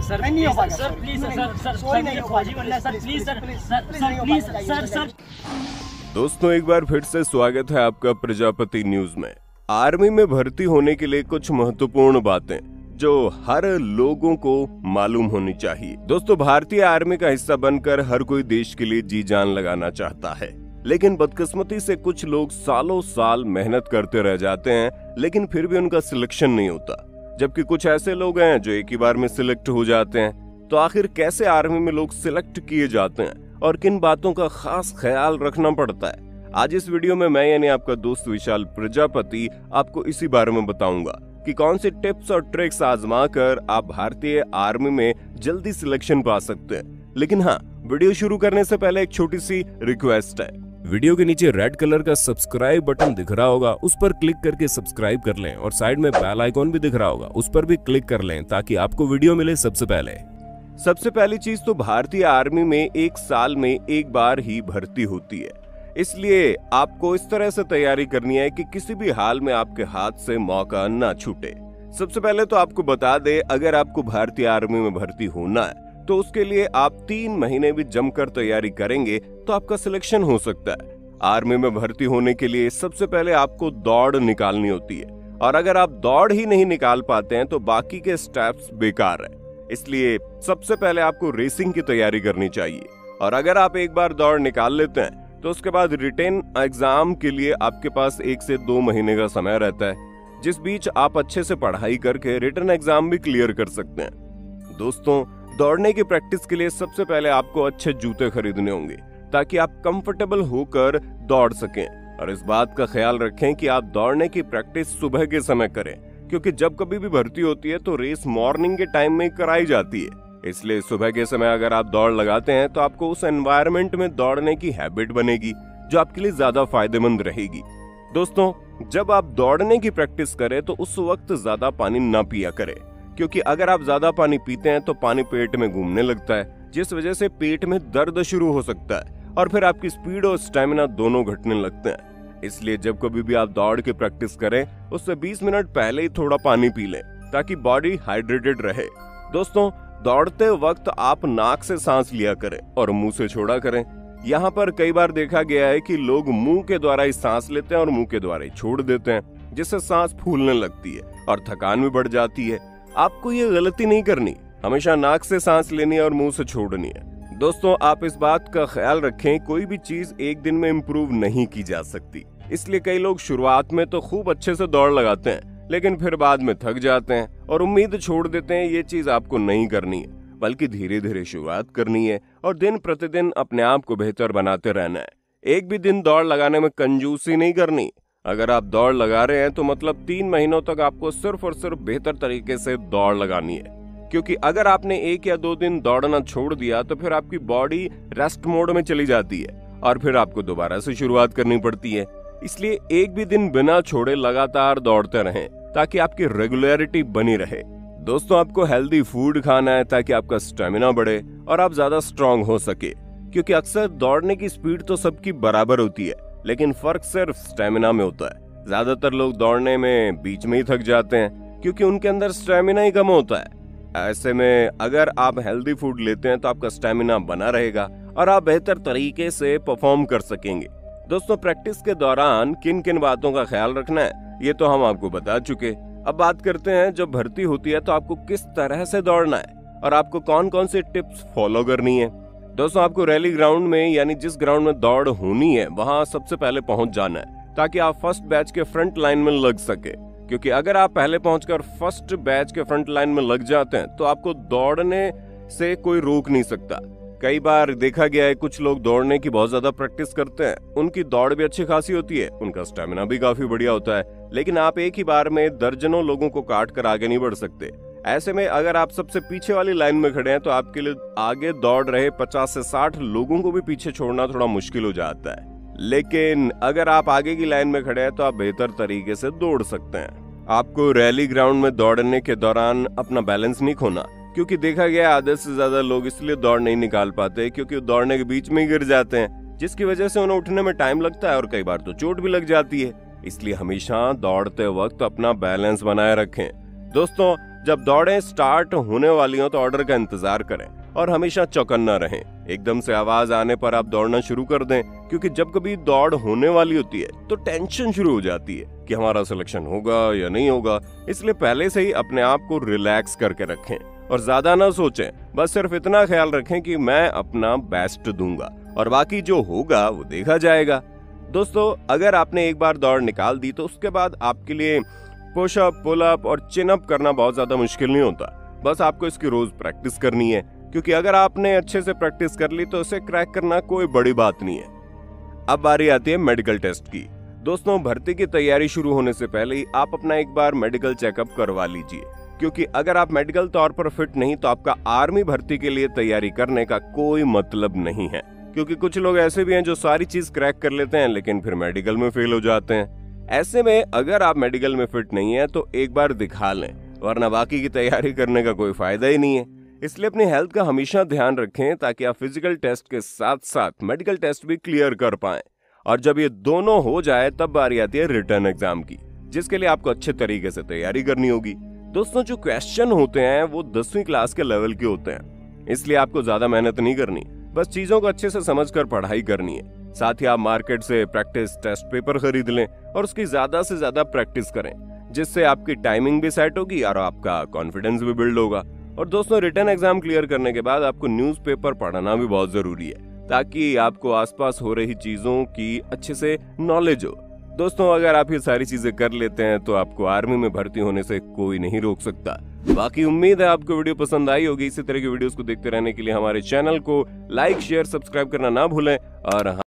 Sir नहीं हो पाएगा सर, प्लीज सर सॉरी नहीं हो पाएगा सर, प्लीज सर। दोस्तों एक बार फिर से स्वागत है आपका प्रजापति न्यूज में। आर्मी में भर्ती होने के लिए कुछ महत्वपूर्ण बातें जो हर लोगों को मालूम होनी चाहिए। दोस्तों भारतीय आर्मी का हिस्सा बनकर हर कोई देश के लिए जी जान लगाना चाहता है, लेकिन बदकिस्मती से कुछ लोग सालों साल मेहनत करते रह जाते हैं लेकिन फिर भी उनका सिलेक्शन नहीं होता, जबकि कुछ ऐसे लोग हैं जो एक ही बार में सिलेक्ट हो जाते हैं। तो आखिर कैसे आर्मी में लोग सिलेक्ट किए जाते हैं और किन बातों का खास ख्याल रखना पड़ता है, आज इस वीडियो में मैं यानी आपका दोस्त विशाल प्रजापति आपको इसी बारे में बताऊंगा कि कौन से टिप्स और ट्रिक्स आजमा कर आप भारतीय आर्मी में जल्दी सिलेक्शन पा सकते हैं। लेकिन हाँ, वीडियो शुरू करने से पहले एक छोटी सी रिक्वेस्ट है। वीडियो के नीचे रेड कलर का सब्सक्राइब बटन दिख रहा होगा, उस पर क्लिक करके सब्सक्राइब कर लें और साइड में बेल आइकॉन भी दिख रहा होगा, उस पर भी क्लिक कर लें ताकि आपको वीडियो मिले सबसे पहले। सबसे पहली चीज तो भारतीय आर्मी में एक साल में एक बार ही भर्ती होती है, इसलिए आपको इस तरह से तैयारी करनी है कि किसी भी हाल में आपके हाथ से मौका ना छूटे। सबसे पहले तो आपको बता दे, अगर आपको भारतीय आर्मी में भर्ती होना है तो उसके लिए आप 3 महीने भी जमकर तैयारी करेंगे तो आपका सिलेक्शन हो सकता है। आर्मी में भर्ती होने के लिए सबसे पहले आपको दौड़ निकालनी होती है, और अगर आप दौड़ ही नहीं निकाल पाते हैं तो बाकी के स्टेप्स बेकार है। इसलिए सबसे पहले आपको रेसिंग की तैयारी करनी चाहिए, और अगर आप एक बार दौड़ निकाल लेते हैं तो उसके बाद रिटेन एग्जाम के लिए आपके पास 1 से 2 महीने का समय रहता है, जिस बीच आप अच्छे से पढ़ाई करके रिटन एग्जाम भी क्लियर कर सकते हैं। दोस्तों दौड़ने की प्रैक्टिस के लिए सबसे पहले आपको अच्छे जूते खरीदने होंगे ताकि आप कंफर्टेबल होकर दौड़ सकें, और इस बात का ख्याल रखें कि आप दौड़ने की प्रैक्टिस सुबह के समय करें, क्योंकि जब कभी भी भर्ती होती है तो रेस मॉर्निंग के टाइम में कराई जाती है। इसलिए सुबह के समय अगर आप दौड़ लगाते हैं तो आपको उस एनवायरनमेंट में दौड़ने की हैबिट बनेगी जो आपके लिए ज्यादा फायदेमंद रहेगी। दोस्तों जब आप दौड़ने की प्रैक्टिस करें तो उस वक्त ज्यादा पानी ना पिया करें, क्योंकि अगर आप ज्यादा पानी पीते हैं तो पानी पेट में घूमने लगता है, जिस वजह से पेट में दर्द शुरू हो सकता है और फिर आपकी स्पीड और स्टेमिना दोनों घटने लगते हैं। इसलिए जब कभी भी आप दौड़ की प्रैक्टिस करें उससे 20 मिनट पहले ही थोड़ा पानी पी लें ताकि बॉडी हाइड्रेटेड रहे। दोस्तों दौड़ते वक्त आप नाक से सांस लिया करें और मुंह से छोड़ा करें। यहाँ पर कई बार देखा गया है कि लोग मुंह के द्वारा ही सांस लेते हैं और मुंह के द्वारा ही छोड़ देते हैं, जिससे सांस फूलने लगती है और थकान भी बढ़ जाती है। आपको ये गलती नहीं करनी, हमेशा नाक से सांस लेनी है और मुंह से छोड़नी है। दोस्तों आप इस बात का ख्याल रखें, कोई भी चीज एक दिन में इम्प्रूव नहीं की जा सकती, इसलिए कई लोग शुरुआत में तो खूब अच्छे से दौड़ लगाते हैं लेकिन फिर बाद में थक जाते हैं और उम्मीद छोड़ देते हैं। ये चीज आपको नहीं करनी है, बल्कि धीरे धीरे शुरुआत करनी है और दिन प्रतिदिन अपने आप को बेहतर बनाते रहना है। एक भी दिन दौड़ लगाने में कंजूसी नहीं करनी। अगर आप दौड़ लगा रहे हैं तो मतलब 3 महीनों तक आपको सिर्फ और सिर्फ बेहतर तरीके से दौड़ लगानी है, क्योंकि अगर आपने 1 या 2 दिन दौड़ना छोड़ दिया तो फिर आपकी बॉडी रेस्ट मोड में चली जाती है और फिर आपको दोबारा से शुरुआत करनी पड़ती है। इसलिए एक भी दिन बिना छोड़े लगातार दौड़ते रहें ताकि आपकी रेगुलरिटी बनी रहे। दोस्तों आपको हेल्दी फूड खाना है ताकि आपका स्टेमिना बढ़े और आप ज्यादा स्ट्रांग हो सके, क्योंकि अक्सर दौड़ने की स्पीड तो सबकी बराबर होती है लेकिन फर्क सिर्फ स्टेमिना में होता है। ज्यादातर लोग दौड़ने में बीच में ही थक जाते हैं क्योंकि उनके अंदर स्टेमिना ही कम होता है। ऐसे में अगर आप हेल्दी फूड लेते हैं तो आपका स्टेमिना बना रहेगा और आप बेहतर तरीके से परफॉर्म कर सकेंगे। दोस्तों प्रैक्टिस के दौरान किन किन बातों का ख्याल रखना है ये तो हम आपको बता चुके। अब बात करते हैं जब भर्ती होती है तो आपको किस तरह से दौड़ना है और आपको कौन कौन से टिप्स फॉलो करनी है। दोस्तों आपको रैली ग्राउंड में यानी जिस ग्राउंड में दौड़ होनी है वहां सबसे पहले पहुंच जाना है ताकि आप फर्स्ट बैच के फ्रंट लाइन में लग सके, क्योंकि अगर आप पहले पहुंचकर फर्स्ट बैच के फ्रंट लाइन में लग जाते हैं तो आपको दौड़ने से कोई रोक नहीं सकता। कई बार देखा गया है कुछ लोग दौड़ने की बहुत ज्यादा प्रैक्टिस करते हैं, उनकी दौड़ भी अच्छी खासी होती है, उनका स्टेमिना भी काफी बढ़िया होता है, लेकिन आप एक ही बार में दर्जनों लोगों को काट कर आगे नहीं बढ़ सकते। ऐसे में अगर आप सबसे पीछे वाली लाइन में खड़े हैं तो आपके लिए आगे दौड़ रहे 50 से 60 लोगों को भी पीछे छोड़ना थोड़ा मुश्किल हो जाता है। लेकिन अगर आप आगे की लाइन में खड़े हैं तो आप बेहतर तरीके से दौड़ सकते हैं। आपको रैली ग्राउंड में दौड़ने के दौरान अपना बैलेंस नहीं खोना, क्योंकि देखा गया आधे से ज्यादा लोग इसलिए दौड़ नहीं निकाल पाते क्योंकि दौड़ने के बीच में ही गिर जाते हैं, जिसकी वजह से उन्हें उठने में टाइम लगता है और कई बार तो चोट भी लग जाती है। इसलिए हमेशा दौड़ते वक्त अपना बैलेंस बनाए रखें। दोस्तों जब दौड़ें स्टार्ट होने वाली हो तो ऑर्डर का इंतजार करें और हमेशा चौकन्ना रहें। एकदम से आवाज आने पर आप दौड़ना शुरू कर दें, क्योंकि जब कभी दौड़ होने वाली होती है तो टेंशन शुरू हो जाती है कि हमारा सिलेक्शन होगा या नहीं होगा। इसलिए पहले से ही अपने आप को रिलैक्स करके रखें और ज्यादा ना सोचें। बस सिर्फ इतना ख्याल रखें कि मैं अपना बेस्ट दूंगा और बाकी जो होगा वो देखा जाएगा। दोस्तों, अगर आपने एक बार दौड़ निकाल दी तो उसके बाद आपके लिए पुशअप, पुलअप और चिनअप करना बहुत ज्यादा मुश्किल नहीं होता। बस आपको इसकी रोज प्रैक्टिस करनी है, क्योंकि अगर आपने अच्छे से प्रैक्टिस कर ली तो इसे क्रैक करना कोई बड़ी बात नहीं है। अब बारी आती है मेडिकल टेस्ट की। दोस्तों, भर्ती की तैयारी शुरू होने से पहले ही आप अपना एक बार मेडिकल चेकअप करवा लीजिए, क्योंकि अगर आप मेडिकल तौर पर फिट नहीं तो आपका आर्मी भर्ती के लिए तैयारी करने का कोई मतलब नहीं है। क्योंकि कुछ लोग ऐसे भी हैं जो सारी चीज क्रैक कर लेते हैं लेकिन फिर मेडिकल में फेल हो जाते हैं। ऐसे में अगर आप मेडिकल में फिट नहीं है तो एक बार दिखा लें, वरना बाकी की तैयारी करने का कोई फायदा ही नहीं है। इसलिए अपनी हेल्थ का हमेशा ध्यान रखें ताकि आप फिजिकल टेस्ट के साथ साथ मेडिकल टेस्ट भी क्लियर कर पाएं। और जब ये दोनों हो जाए तब बारी आती है रिटर्न एग्जाम की, जिसके लिए आपको अच्छे तरीके से तैयारी करनी होगी। दोस्तों, जो क्वेश्चन होते हैं वो 10वीं क्लास के लेवल के होते हैं, इसलिए आपको ज्यादा मेहनत नहीं करनी, बस चीजों को अच्छे से समझकर पढ़ाई करनी है। साथ ही आप मार्केट से प्रैक्टिस टेस्ट पेपर खरीद लें और उसकी ज्यादा से ज्यादा प्रैक्टिस करें, जिससे आपकी टाइमिंग भी सेट होगी और आपका कॉन्फिडेंस भी बिल्ड होगा। और दोस्तों, रिटर्न एग्जाम क्लियर करने के बाद आपको न्यूज़पेपर पढ़ना भी बहुत जरूरी है, ताकि आपको आसपास हो रही चीजों की अच्छे से नॉलेज हो। दोस्तों, अगर आप ये सारी चीजें कर लेते हैं तो आपको आर्मी में भर्ती होने से कोई नहीं रोक सकता। बाकी उम्मीद है आपको वीडियो पसंद आई होगी। इसी तरह की वीडियोस को देखते रहने के लिए हमारे चैनल को लाइक, शेयर, सब्सक्राइब करना ना भूलें और